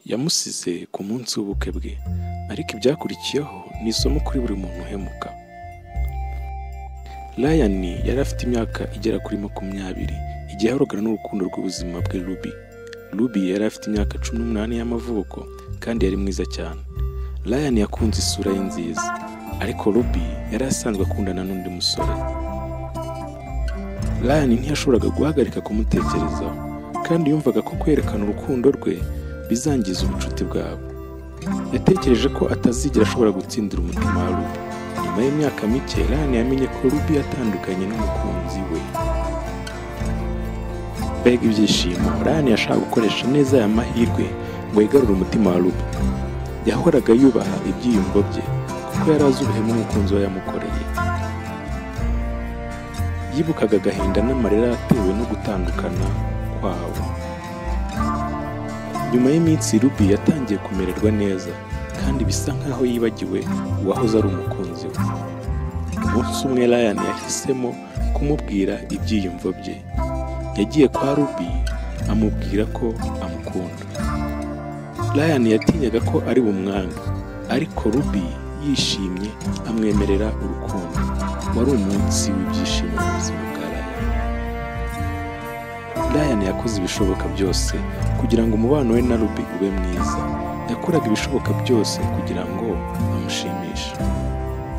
yamusize ku munsi w'ubukwe bwe, ariko ibyakurikiyeho ni isomo kuri buri muntu uhemuka. Ryan yari afite imyaka igera kuri 20 igihe yahoraga n'urukundo rw'ubuzima bwe Ruby. Ruby yari afite imyaka 18 y'amavuko kandi yari mwiza cyane. Ryan yakunze isura ye nziza, ariko Ruby yari asanzwe akundana n'undi musore. Ryan ntiyashoboraga guhagarika kumutekerezaho, kandi yumvaga ko kwerekana urukundo rwe bizangiza ubucuti bwabo. Yatekereje ko atazigera ashobora gutsindira umutima wa Ruby. Nyuma y'imyaka mike, Ryan yamenye ko Ruby yatandukanye n'umukunzi we. Mbega ibyishimo! Ryan yashaka gukoresha neza aya mahirwe ngo yigarure umutima wa Ruby. Yahoraga yubaha ibyiyumvo bye kuko yari azi ubuhemu umukunzi we yamukoreye. Yibukaga agahinda n'amarira yatewe no gutandukana kwabo. Nyuma y'iminsi, Ruby yatangiye kumererwa neza, kandi bisa nkaho yibagiwe uwahoze ari umukunzi we. Umunsi umwe Ryan yahisemo kumubwira ibyiyumvo bye. Yagiye kwa Ruby amubwira ko amukunda. Ryan yatinyaga ko ari bumwange, ariko Ruby yishimye amwemerera urukundo. Wari umunsi w'ibyishimo mu buzima bwa Ryan. Ryan yakoze ibishoboka byose kugira ngo umubano we na Ruby ube mwiza. Yakoraga ibishoboka byose kugira ngo amushimishe.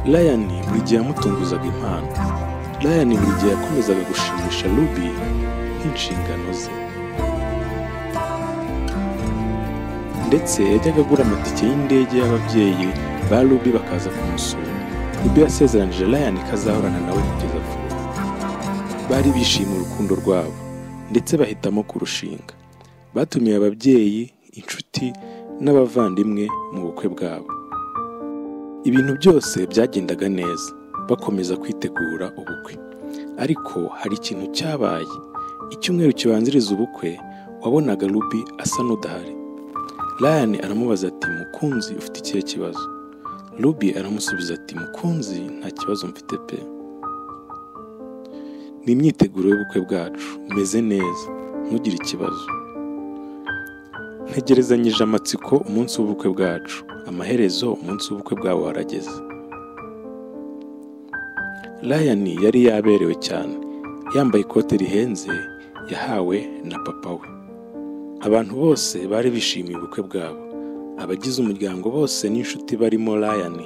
Ryan buri gihe yamutunguzaga impano. Ryan buri gihe yakomezaga gushimisha Ruby nk'inshingano ze. Ndetse yajyaga agura amatike y'indege y'ababyeyi ba Ruby bakaza kumusura. Ruby yasezeranije Ryan ko azahorana nawe kugeza apfuye. Bari bishimiye urukundo rwabo, ndetse bahitamo kurushinga. Batumiye ababyeyi, inshuti n'abavandimwe mu bukwe bwabo. Ibintu byose byagendaga neza, bakomeza kwitegura ubukwe. Ariko hari ikintu cyabaye. Icyumweru kibanziriza ubukwe, wabonaga Ruby asa n'udahari. Ryan aramubaza ati, mukunzi, ufite ikihe kibazo? Ruby aramusubiza ati, mukunzi, nta kibazo mfite pe. Ni imyiteguro y'ubukwe bwacu, meze neza, ntugire ikibazo. Ntegerezanyije amatsiko umunsi w'ubukwe bwacu. Amaherezo umunsi w'ubukwe bwawe warageze. Ryan yari yaberewe cyane, yambaye ikote rihenze yahawe na papa we. Abantu bose bari bishimiye ubukwe bwabo. Abagize umuryango bose n'inshuti barimo Ryan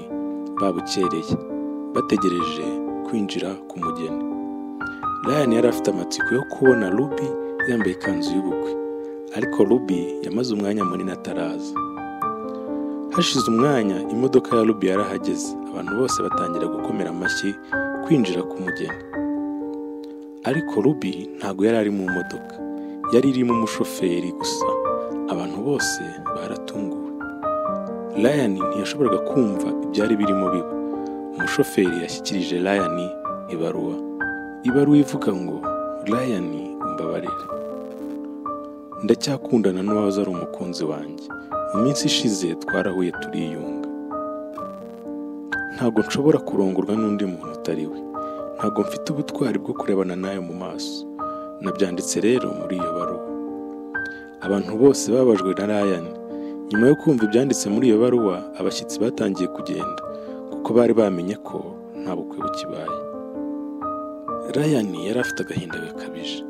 babukereye, bategereje kwinjira ku mugeni. Ryan yari afite amatsiko yo kubona Ruby yambaye ikanzu y'ubukwe, ariko Ruby yamaze umwanya munini ataraza. Hashize umwanya, imodoka ya Ruby yarahageze. Abantu bose batangira gukomera amashyi kwinjira ku mugeni. Ariko Ruby ntago yari ari mu modoka, yari irimo umushoferi gusa. Abantu bose baratunguwe. Ryan ntiyashoboraga kumva ibyari birimo biba. Umushoferi yashyikirije Ryan ibaruwa ivuga ngo, Ryan, umbabarire, ndacyakundana n'uwahoze ari umukunzi wanjye. Mu minsi ishize twarahuye turiyunga. Ntabwo nshobora kurongorwa n'undi muntu utari we. Ntabwo mfite ubutwari bwo kurebana nawe mu maso. Nabyanditse rero muri iyo baruwa. Abantu bose babajwe na Ryan. Nyuma yo kumva ibyanditse muri iyo baruwa, abashyitsi batangiye kugenda kuko bari bamenye ko nta bukwe bukibaye. Ryan yari afite agahinda gakabije.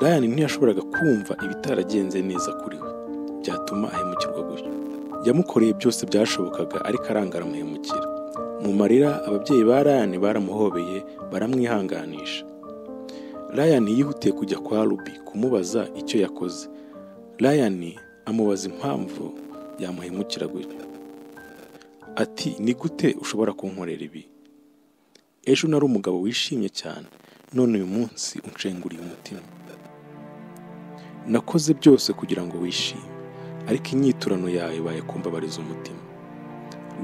Ryan ntiyashoboraga kumva ibitaragenze neza kuri we, byatuma ahemukirwa gutyo. Yamukoreye byose byashobokaga, ariko aranga aramuhemukira. Mu marira, ababyeyi ba Ryan baramuhobeye, baramwihanganisha. Ryan yihutiye kujya kwa Ruby kumubaza icyo yakoze. Ryan amubaza impamvu yamuhemukira gutyo. Ati, ni gute ushobora kunkorera ibi? Ejo nari umugabo wishimye cyane, none uyu munsi uncenguriye umutima. Nakoze byose kugira ngo wishime, ariko inyiturano yawe bayakumbabariza umutima.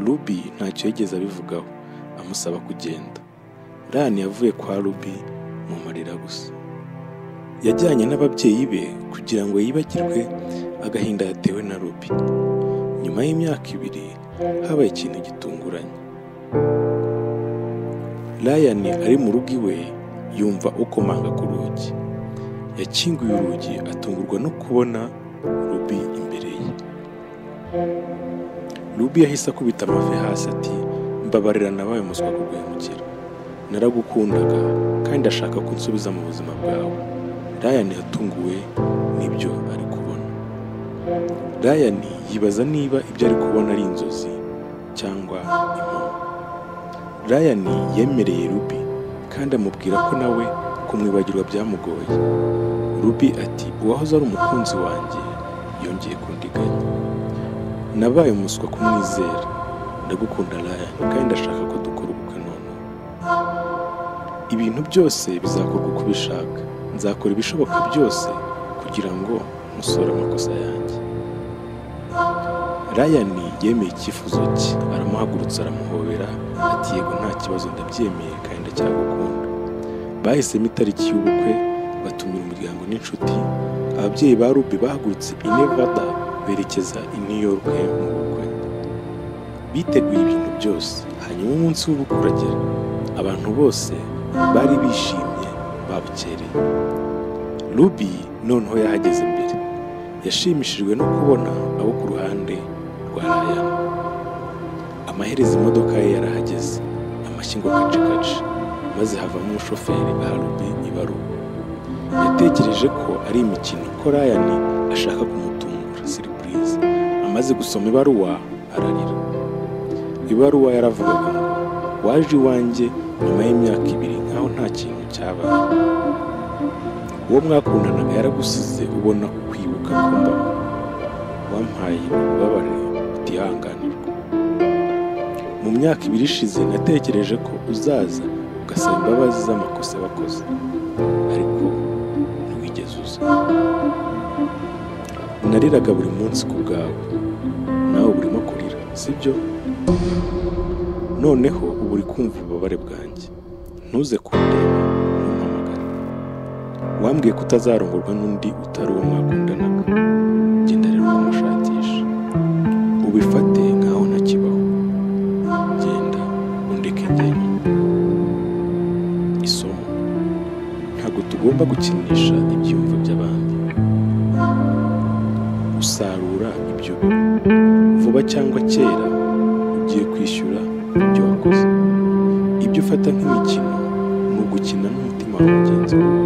Ruby ntacyo yigeze abivugaho, amusaba kugenda. Ryan yavuye kwa Ruby mu marira gusa. Yajyanye n'ababyeyi be kugira ngo yibagirwe agahinda yatewe na Ruby. Nyuma y'imyaka 2 habaye ikintu gitunguranye. Ryan ari mu rugo iwe, yumva ukomanga ku rugi. Yakinguye urugi, atungurwa no kubona Ruby imbere ye. Ruby yahise akubita amavi hasi ati, mbabarira nabaye umuswa kuguhemukira, naragukundaga kandi ndashaka ko unsubiza mu buzima bwawe. Ryan yatunguwe n'ibyo ari kubona. Ryan yibaza niba ibyo ari kubona ari inzozi cyangwa impamo. Ryan yemereye Ruby kandi amubwira ko nawe kumwibagirwa byamugoye. Ruby ati, uwahoze ari umukunzi wanjye yongeye kundiganya. Nabaye umuswa kumwizera. Ndagukunda Ryan kandi ndashaka ko dukora ubukwe noneho. Ibintu byose bizakorwa uko ubishaka. Nzakora ibishoboka byose kugira ngo nkosore amakosa yanjye. Ryan yemeye icyifuzo cye, aramuhagurutsa aramuhobera ati, yego nta kibazo ndabyemeye kandi ndacyagukunda. Bahisemo itariki y'ubukwe, batumira umuryango n'inshuti. Ababyeyi ba Ruby bahagurutse i Nevada berekeza i New York mu bukwe. Biteguye ibintu byose, hanyuma umunsi w'ubukwe uragera. Abantu bose bari bishimye babukereye. Ruby noneho yahageze mbere. Yashimishijwe no kubona abo ku ruhande rwa Ryan. Amaherezo imodoka ye yarahageze, amashyi ngo kacikaci, maze havamo umushoferi aha Ruby ibaruwa. Yatekereje ko ari imikino, ko Ryan ashaka kumutungura surprise. Amaze gusoma ibaruwa ararira. Ibaruwa yaravugaga ngo, waje iwanjye nyuma y'imyaka 2 nkaho nta kintu cyabaye. Uwo mwakundanaga yaragusize ubona kwibuka ko mbaho. Wampaye ububabare butihanganirwa. Mu myaka 2 ishize natekereje ko uzaza ugasaba imbabazi z'amakosa wakoze, ariko ntiwigeze uza. Nariraga buri munsi ku bwawe, nawe urimo kurira, sibyo? Noneho ubu uri kumva ububabare bwanjye. Ntuze kundeba, ntumpamagare. Wambwiye ko utazarongorwa n'undi utari uwo mwakundanaga. Genda rero kumushakisha, ubifate nkaho ntakibaho. Genda undeke njyenyine. Isomo: ntabwo tugomba gukinisha ibyiyumvo by'abandi. Usarura ibyo vuba cyangwa kera ugiye kwishyura ibyo wakoze. Ibyo ufata nk'imikino ni ugukina n'umutima wa mugenzi wawe.